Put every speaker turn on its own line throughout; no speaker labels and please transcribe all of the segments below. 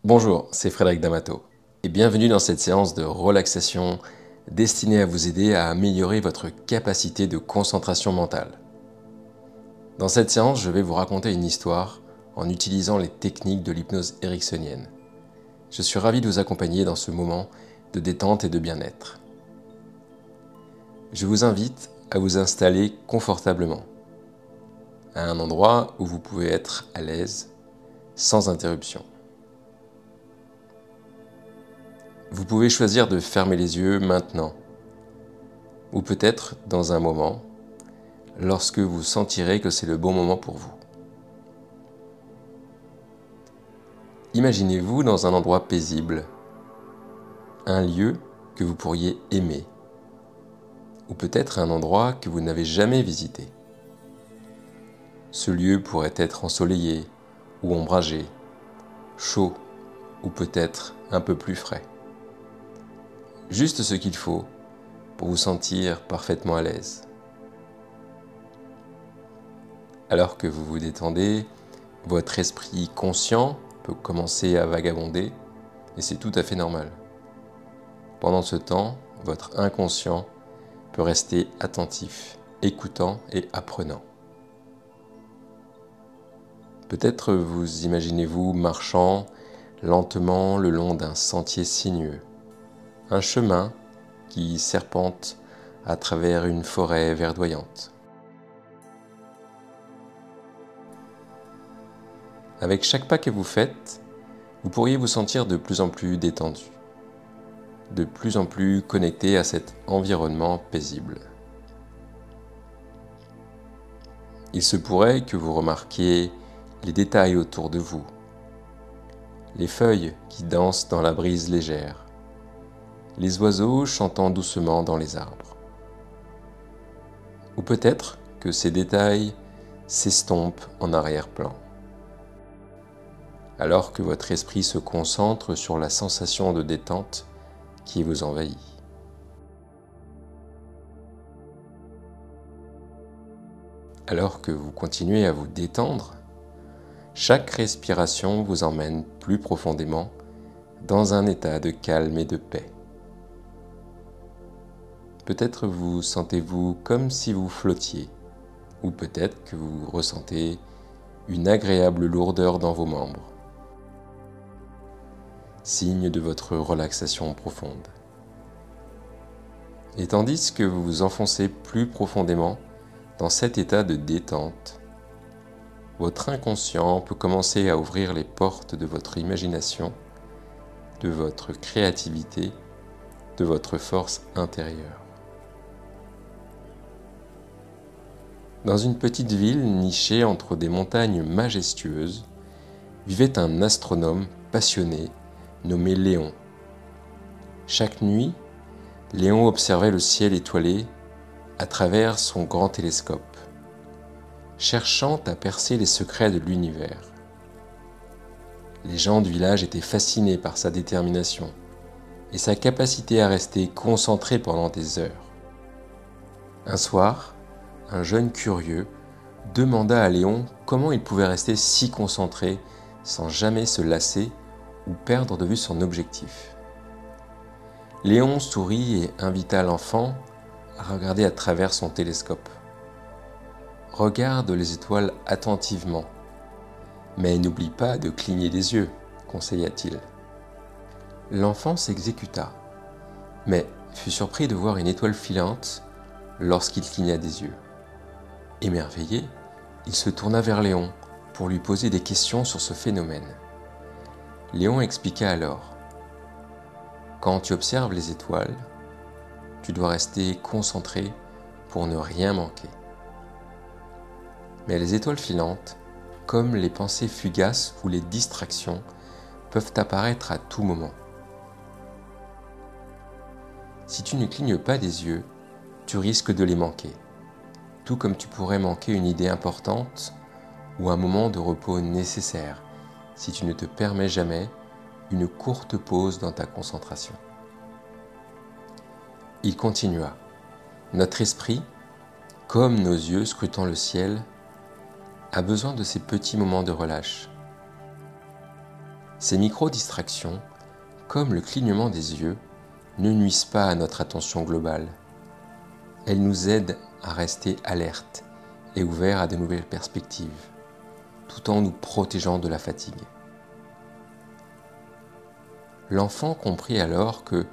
Bonjour, c'est Frédéric D'Amato et bienvenue dans cette séance de relaxation destinée à vous aider à améliorer votre capacité de concentration mentale. Dans cette séance, je vais vous raconter une histoire en utilisant les techniques de l'hypnose ericksonienne. Je suis ravi de vous accompagner dans ce moment de détente et de bien-être. Je vous invite à vous installer confortablement, à un endroit où vous pouvez être à l'aise, sans interruption. Vous pouvez choisir de fermer les yeux maintenant, ou peut-être dans un moment, lorsque vous sentirez que c'est le bon moment pour vous. Imaginez-vous dans un endroit paisible, un lieu que vous pourriez aimer, ou peut-être un endroit que vous n'avez jamais visité. Ce lieu pourrait être ensoleillé ou ombragé, chaud ou peut-être un peu plus frais. Juste ce qu'il faut pour vous sentir parfaitement à l'aise. Alors que vous vous détendez, votre esprit conscient peut commencer à vagabonder et c'est tout à fait normal. Pendant ce temps, votre inconscient peut rester attentif, écoutant et apprenant. Peut-être vous imaginez-vous marchant lentement le long d'un sentier sinueux, un chemin qui serpente à travers une forêt verdoyante. Avec chaque pas que vous faites, vous pourriez vous sentir de plus en plus détendu, de plus en plus connecté à cet environnement paisible. Il se pourrait que vous remarquiez les détails autour de vous, les feuilles qui dansent dans la brise légère, les oiseaux chantant doucement dans les arbres. Ou peut-être que ces détails s'estompent en arrière-plan, alors que votre esprit se concentre sur la sensation de détente qui vous envahit. Alors que vous continuez à vous détendre, chaque respiration vous emmène plus profondément dans un état de calme et de paix. Peut-être vous sentez-vous comme si vous flottiez, ou peut-être que vous ressentez une agréable lourdeur dans vos membres, signe de votre relaxation profonde. Et tandis que vous vous enfoncez plus profondément dans cet état de détente, votre inconscient peut commencer à ouvrir les portes de votre imagination, de votre créativité, de votre force intérieure. Dans une petite ville nichée entre des montagnes majestueuses, vivait un astronome passionné nommé Léon. Chaque nuit, Léon observait le ciel étoilé à travers son grand télescope, cherchant à percer les secrets de l'univers. Les gens du village étaient fascinés par sa détermination et sa capacité à rester concentré pendant des heures. Un soir, un jeune curieux demanda à Léon comment il pouvait rester si concentré sans jamais se lasser ou perdre de vue son objectif. Léon sourit et invita l'enfant à regarder à travers son télescope. « Regarde les étoiles attentivement, mais n'oublie pas de cligner des yeux, conseilla-t-il. » L'enfant s'exécuta, mais fut surpris de voir une étoile filante lorsqu'il cligna des yeux. Émerveillé, il se tourna vers Léon pour lui poser des questions sur ce phénomène. Léon expliqua alors : « Quand tu observes les étoiles, tu dois rester concentré pour ne rien manquer. Mais les étoiles filantes, comme les pensées fugaces ou les distractions, peuvent apparaître à tout moment. Si tu ne clignes pas des yeux, tu risques de les manquer, tout comme tu pourrais manquer une idée importante ou un moment de repos nécessaire si tu ne te permets jamais une courte pause dans ta concentration. » Il continua : « Notre esprit, comme nos yeux scrutant le ciel, a besoin de ces petits moments de relâche. Ces micro-distractions, comme le clignement des yeux, ne nuisent pas à notre attention globale. Elles nous aident à rester alertes et ouverts à de nouvelles perspectives, tout en nous protégeant de la fatigue. L'enfant comprit alors que,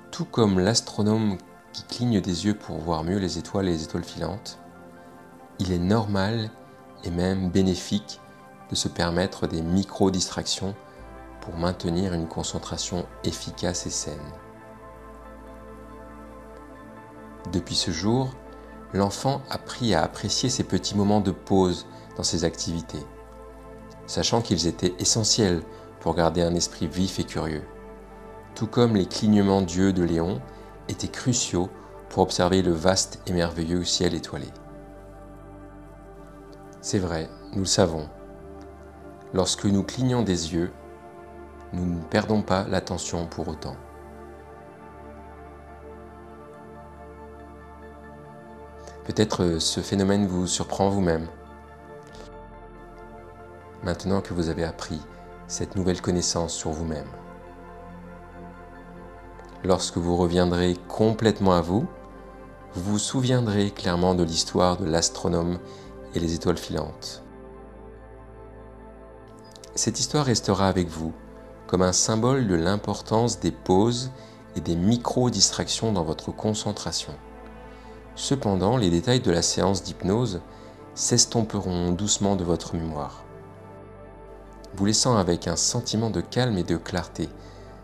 tout comme l'astronome qui cligne des yeux pour voir mieux les étoiles et les étoiles filantes, il est normal et même bénéfique de se permettre des micro-distractions pour maintenir une concentration efficace et saine. Depuis ce jour, l'enfant apprit à apprécier ces petits moments de pause dans ses activités, sachant qu'ils étaient essentiels pour garder un esprit vif et curieux, tout comme les clignements d'yeux de Léon étaient cruciaux pour observer le vaste et merveilleux ciel étoilé. C'est vrai, nous le savons, lorsque nous clignons des yeux, nous ne perdons pas l'attention pour autant. Peut-être ce phénomène vous surprend vous-même. Maintenant que vous avez appris cette nouvelle connaissance sur vous-même. Lorsque vous reviendrez complètement à vous, vous vous souviendrez clairement de l'histoire de l'astronome et les étoiles filantes. Cette histoire restera avec vous comme un symbole de l'importance des pauses et des micro-distractions dans votre concentration. Cependant, les détails de la séance d'hypnose s'estomperont doucement de votre mémoire, vous laissant avec un sentiment de calme et de clarté,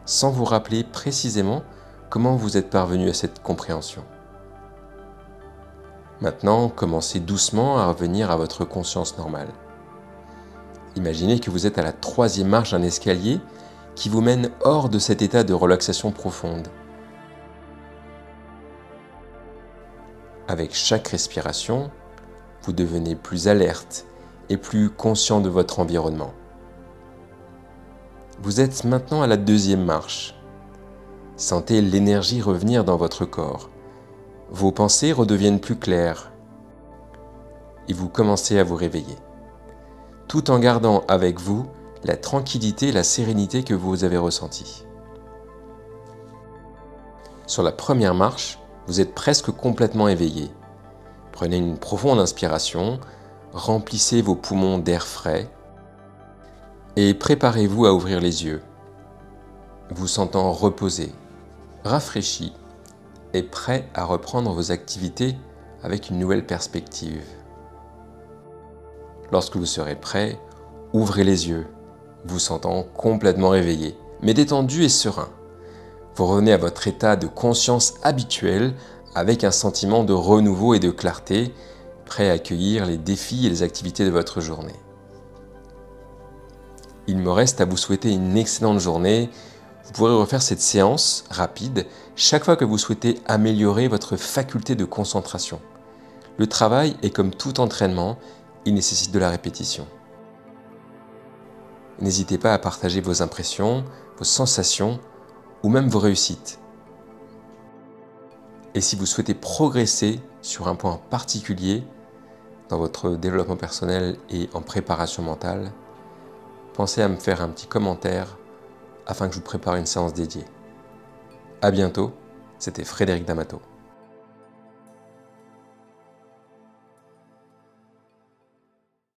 sans vous rappeler précisément comment vous êtes parvenu à cette compréhension. Maintenant, commencez doucement à revenir à votre conscience normale. Imaginez que vous êtes à la 3e marche d'un escalier qui vous mène hors de cet état de relaxation profonde. Avec chaque respiration, vous devenez plus alerte et plus conscient de votre environnement. Vous êtes maintenant à la 2e marche. Sentez l'énergie revenir dans votre corps. Vos pensées redeviennent plus claires et vous commencez à vous réveiller, tout en gardant avec vous la tranquillité et la sérénité que vous avez ressenties. Sur la 1re marche, vous êtes presque complètement éveillé. Prenez une profonde inspiration, remplissez vos poumons d'air frais et préparez-vous à ouvrir les yeux, vous sentant reposé, rafraîchi et prêt à reprendre vos activités avec une nouvelle perspective. Lorsque vous serez prêt, ouvrez les yeux, vous sentant complètement réveillé, mais détendu et serein. Vous revenez à votre état de conscience habituel avec un sentiment de renouveau et de clarté, prêt à accueillir les défis et les activités de votre journée. Il me reste à vous souhaiter une excellente journée. Vous pourrez refaire cette séance rapide chaque fois que vous souhaitez améliorer votre faculté de concentration. Le travail est comme tout entraînement, il nécessite de la répétition. N'hésitez pas à partager vos impressions, vos sensations ou même vos réussites. Et si vous souhaitez progresser sur un point particulier dans votre développement personnel et en préparation mentale, pensez à me faire un petit commentaire afin que je vous prépare une séance dédiée. À bientôt, c'était Frédéric D'Amato.